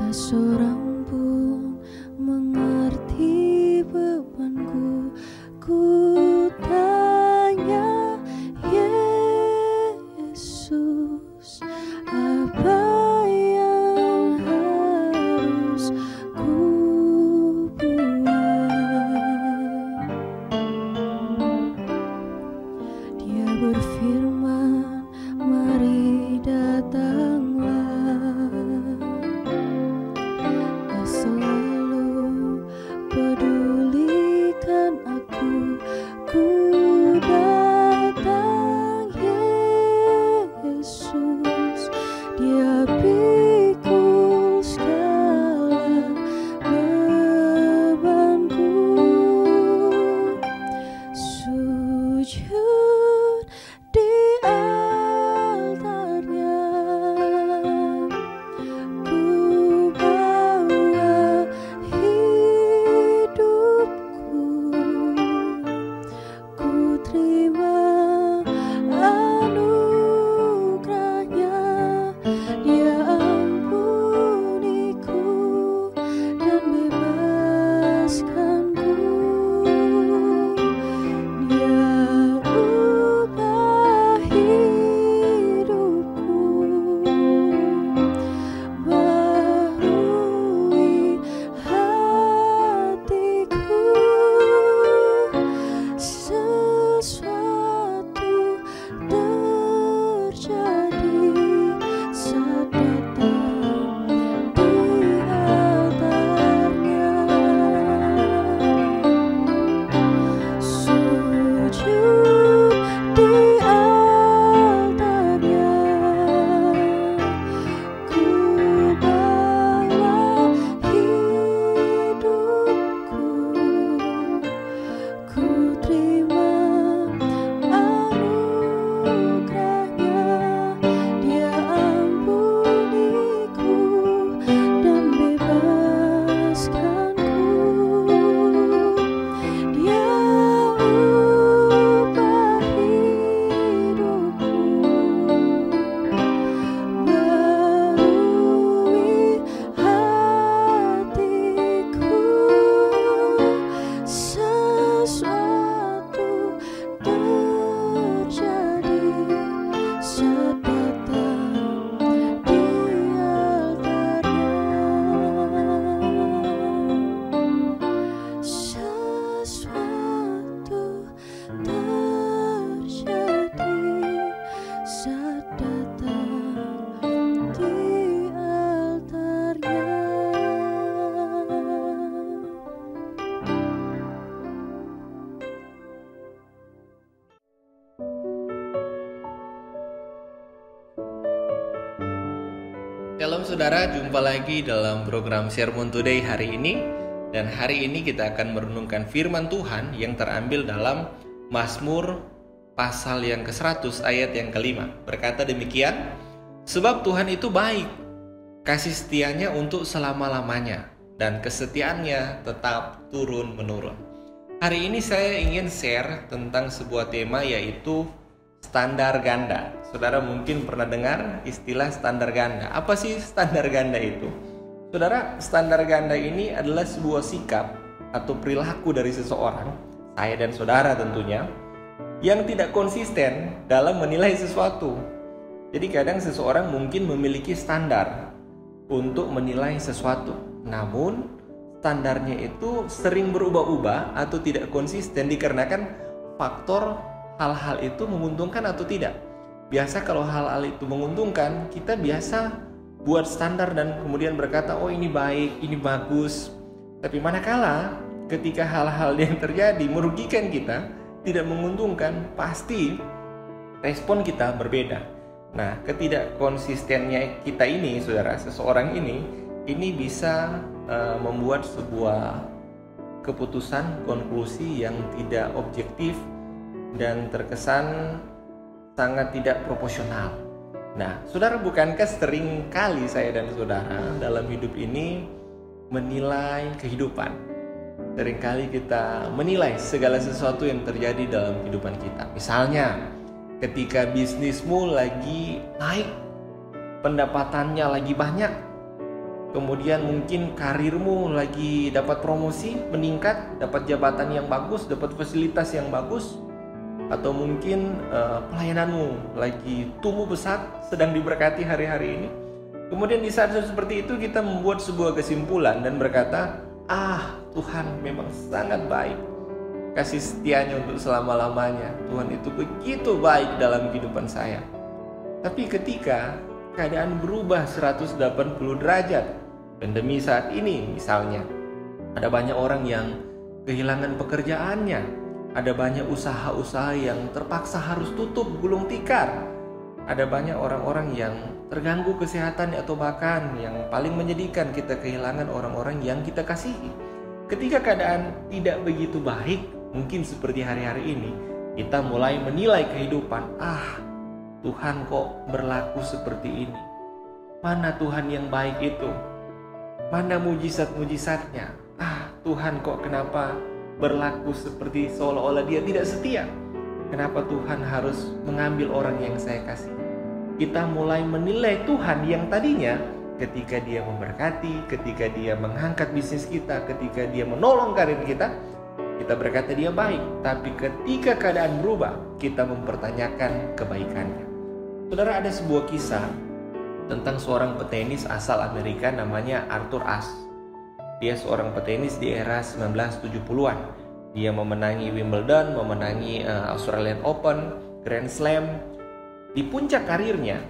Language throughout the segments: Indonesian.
seorang pun mengerti bebanku. Ku tanya Yesus, apa yang harus ku buat? Dia berfirman, mari datanglah. Dia selalu pedulikan aku. Ku datang Yesus, Dia pikul segala bebanku. Sujud di altarnya, ku bawa hidupku. Ku terima anugerahnya, Dia ampuniku dan bebaskanku. Dia ubah hidupku, barui hatiku. Sesuatu terjadi saat datang di altarnya. Sujud di altarnya, ku bawa hidupku. Ku terima anugerahnya, Dia ampuniku dan bebaskanku. Dia ubah hidupku, barui hatiku. Sesuatu terjadi saat datang di altarnya. Sesuatu terjadi saat datang di altarnya. Shalom saudara, jumpa lagi dalam program Sermon Today hari ini. Dan hari ini kita akan merenungkan firman Tuhan yang terambil dalam Mazmur pasal yang ke-100 ayat yang ke-5. Berkata demikian, sebab Tuhan itu baik, kasih setianya untuk selama-lamanya, dan kesetiaannya tetap turun-menurun. Hari ini saya ingin share tentang sebuah tema, yaitu standar ganda. Saudara mungkin pernah dengar istilah standar ganda. Apa sih standar ganda itu? Saudara, standar ganda ini adalah sebuah sikap atau perilaku dari seseorang, saya dan saudara tentunya, yang tidak konsisten dalam menilai sesuatu. Jadi kadang seseorang mungkin memiliki standar untuk menilai sesuatu, namun standarnya itu sering berubah-ubah atau tidak konsisten dikarenakan faktor hal-hal itu menguntungkan atau tidak. Biasa kalau hal-hal itu menguntungkan, kita biasa buat standar dan kemudian berkata, oh ini baik, ini bagus. Tapi manakala ketika hal-hal yang terjadi merugikan kita, tidak menguntungkan, pasti respon kita berbeda. Nah, ketidakkonsistennya kita ini, saudara, seseorang ini bisa membuat sebuah keputusan, konklusi yang tidak objektif dan terkesan sangat tidak proporsional. Nah, saudara, bukankah sering kali saya dan saudara dalam hidup ini menilai kehidupan? Seringkali kita menilai segala sesuatu yang terjadi dalam kehidupan kita. Misalnya, ketika bisnismu lagi naik, pendapatannya lagi banyak, Kemudian mungkin karirmu lagi dapat promosi, meningkat, dapat jabatan yang bagus, dapat fasilitas yang bagus. Atau mungkin pelayananmu lagi tumbuh pesat, sedang diberkati hari-hari ini. Kemudian di saat seperti itu kita membuat sebuah kesimpulan dan berkata, Tuhan memang sangat baik. Kasih setianya untuk selama-lamanya. Tuhan itu begitu baik dalam kehidupan saya. Tapi ketika keadaan berubah 180 derajat, pandemi saat ini misalnya, ada banyak orang yang kehilangan pekerjaannya, ada banyak usaha-usaha yang terpaksa harus tutup gulung tikar, ada banyak orang-orang yang terganggu kesehatan, atau bahkan yang paling menyedihkan, kita kehilangan orang-orang yang kita kasihi. Ketika keadaan tidak begitu baik, mungkin seperti hari-hari ini, kita mulai menilai kehidupan. Tuhan kok berlaku seperti ini? Mana Tuhan yang baik itu? Mana mujizat-mujizatnya? Tuhan kok kenapa berlaku seperti seolah-olah dia tidak setia? Kenapa Tuhan harus mengambil orang yang saya kasih? Kita mulai menilai Tuhan yang tadinya ketika dia memberkati, ketika dia mengangkat bisnis kita, ketika dia menolong karir kita berkata dia baik. Tapi ketika keadaan berubah, kita mempertanyakan kebaikannya. Saudara, ada sebuah kisah tentang seorang petenis asal Amerika namanya Arthur Ashe. Dia seorang petenis di era 1970-an. Dia memenangi Wimbledon, memenangi Australian Open, Grand Slam. Di puncak karirnya,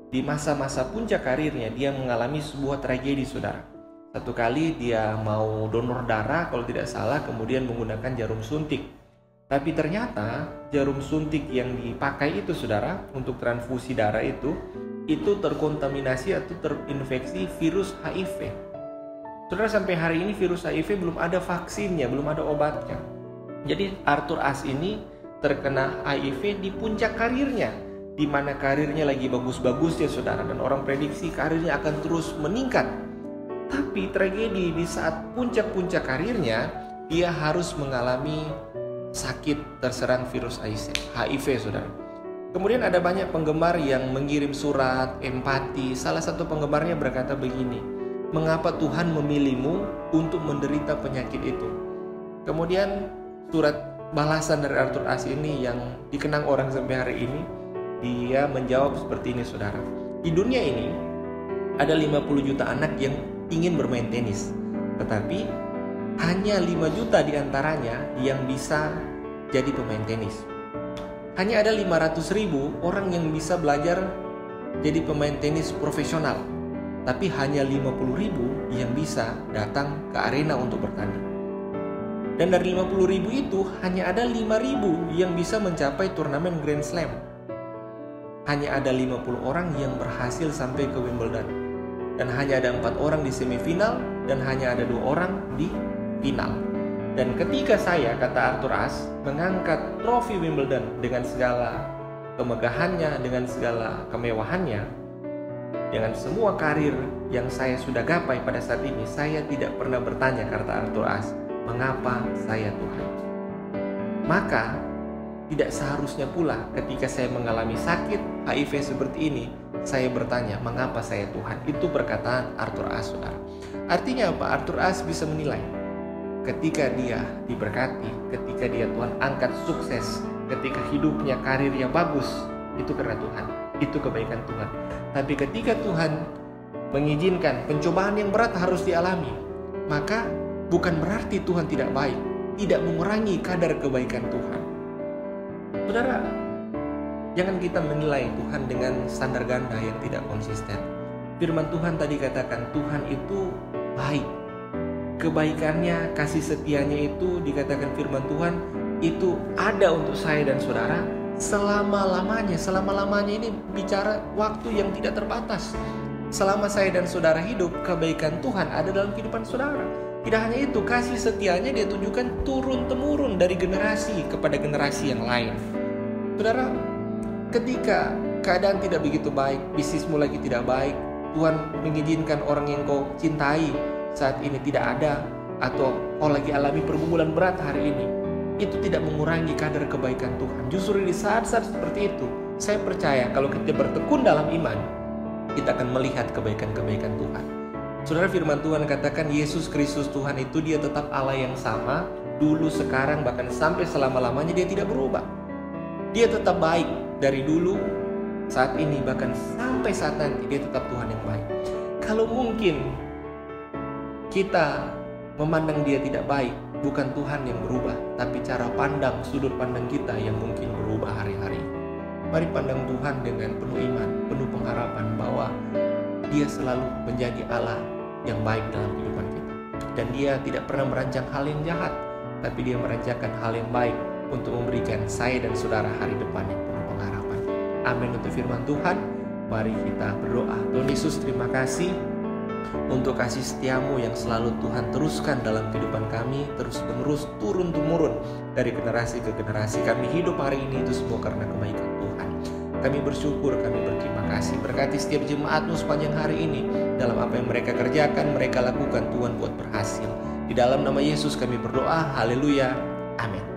di masa-masa puncak karirnya, dia mengalami sebuah tragedi, saudara. Satu kali dia mau donor darah kalau tidak salah, kemudian menggunakan jarum suntik. Tapi ternyata jarum suntik yang dipakai itu, saudara, untuk transfusi darah itu terkontaminasi atau terinfeksi virus HIV. Saudara, sampai hari ini virus HIV belum ada vaksinnya, belum ada obatnya. Jadi Arthur Ashe ini terkena HIV di puncak karirnya, di mana karirnya lagi bagus-bagusnya, saudara, dan orang prediksi karirnya akan terus meningkat. Tapi tragedi di saat puncak-puncak karirnya, dia harus mengalami sakit terserang virus HIV, saudara. Kemudian ada banyak penggemar yang mengirim surat empati. Salah satu penggemarnya berkata begini, "Mengapa Tuhan memilihmu untuk menderita penyakit itu?" Kemudian surat balasan dari Arthur Ashe ini yang dikenang orang sampai hari ini, dia menjawab seperti ini, saudara. Di dunia ini ada 50 juta anak yang ingin bermain tenis, tetapi hanya 5 juta diantaranya yang bisa jadi pemain tenis. Hanya ada 500.000 orang yang bisa belajar jadi pemain tenis profesional, tapi hanya 50.000 yang bisa datang ke arena untuk bertanding. Dan dari 50.000 itu hanya ada 5.000 yang bisa mencapai turnamen Grand Slam. Hanya ada 50 orang yang berhasil sampai ke Wimbledon. Dan hanya ada 4 orang di semifinal, dan hanya ada 2 orang di final. Dan ketika saya, kata Arthur Ashe, mengangkat trofi Wimbledon dengan segala kemegahannya, dengan segala kemewahannya, dengan semua karir yang saya sudah gapai pada saat ini, saya tidak pernah bertanya, kata Arthur Ashe, mengapa saya Tuhan? Maka tidak seharusnya pula ketika saya mengalami sakit HIV seperti ini, saya bertanya, mengapa saya Tuhan? Itu perkataan Arthur Ashe, saudara. Artinya apa? Arthur Ashe bisa menilai ketika dia diberkati, ketika dia Tuhan angkat sukses, ketika hidupnya, karirnya bagus, itu karena Tuhan, itu kebaikan Tuhan. Tapi ketika Tuhan mengizinkan pencobaan yang berat harus dialami, maka bukan berarti Tuhan tidak baik, tidak mengurangi kadar kebaikan Tuhan. Saudara, jangan kita menilai Tuhan dengan standar ganda yang tidak konsisten. Firman Tuhan tadi katakan Tuhan itu baik. Kebaikannya, kasih setianya itu dikatakan firman Tuhan itu ada untuk saya dan saudara selama-lamanya. Selama-lamanya ini bicara waktu yang tidak terbatas. Selama saya dan saudara hidup, kebaikan Tuhan ada dalam kehidupan saudara. Tidak hanya itu, kasih setianya dia tunjukkan turun-temurun dari generasi kepada generasi yang lain. Saudara, ketika keadaan tidak begitu baik, bisnismu lagi tidak baik, Tuhan mengizinkan orang yang kau cintai saat ini tidak ada, atau kau lagi alami pergumulan berat hari ini, itu tidak mengurangi kadar kebaikan Tuhan. Justru di saat-saat seperti itu, saya percaya kalau kita bertekun dalam iman, kita akan melihat kebaikan-kebaikan Tuhan. Saudara, firman Tuhan katakan Yesus Kristus Tuhan itu dia tetap Allah yang sama, dulu, sekarang, bahkan sampai selama-lamanya. Dia tidak berubah. Dia tetap baik dari dulu, saat ini, bahkan sampai saat nanti. Dia tetap Tuhan yang baik. Kalau mungkin kita memandang dia tidak baik, bukan Tuhan yang berubah, tapi cara pandang, sudut pandang kita yang mungkin berubah hari-hari. Mari pandang Tuhan dengan penuh iman, penuh pengharapan bahwa dia selalu menjadi Allah yang baik dalam kehidupan kita. Dan dia tidak pernah merancang hal yang jahat, tapi dia merancangkan hal yang baik untuk memberikan saya dan saudara hari depan yang penuh pengharapan. Amin untuk firman Tuhan. Mari kita berdoa. Tuhan Yesus, terima kasih untuk kasih setiamu yang selalu Tuhan teruskan dalam kehidupan kami, terus menerus, turun-temurun dari generasi ke generasi. Kami hidup hari ini itu semua karena kebaikan Tuhan. Kami bersyukur, kami berterima kasih. Berkati setiap jemaatmu sepanjang hari ini, dalam apa yang mereka kerjakan, mereka lakukan, Tuhan buat berhasil. Di dalam nama Yesus kami berdoa, haleluya, amin.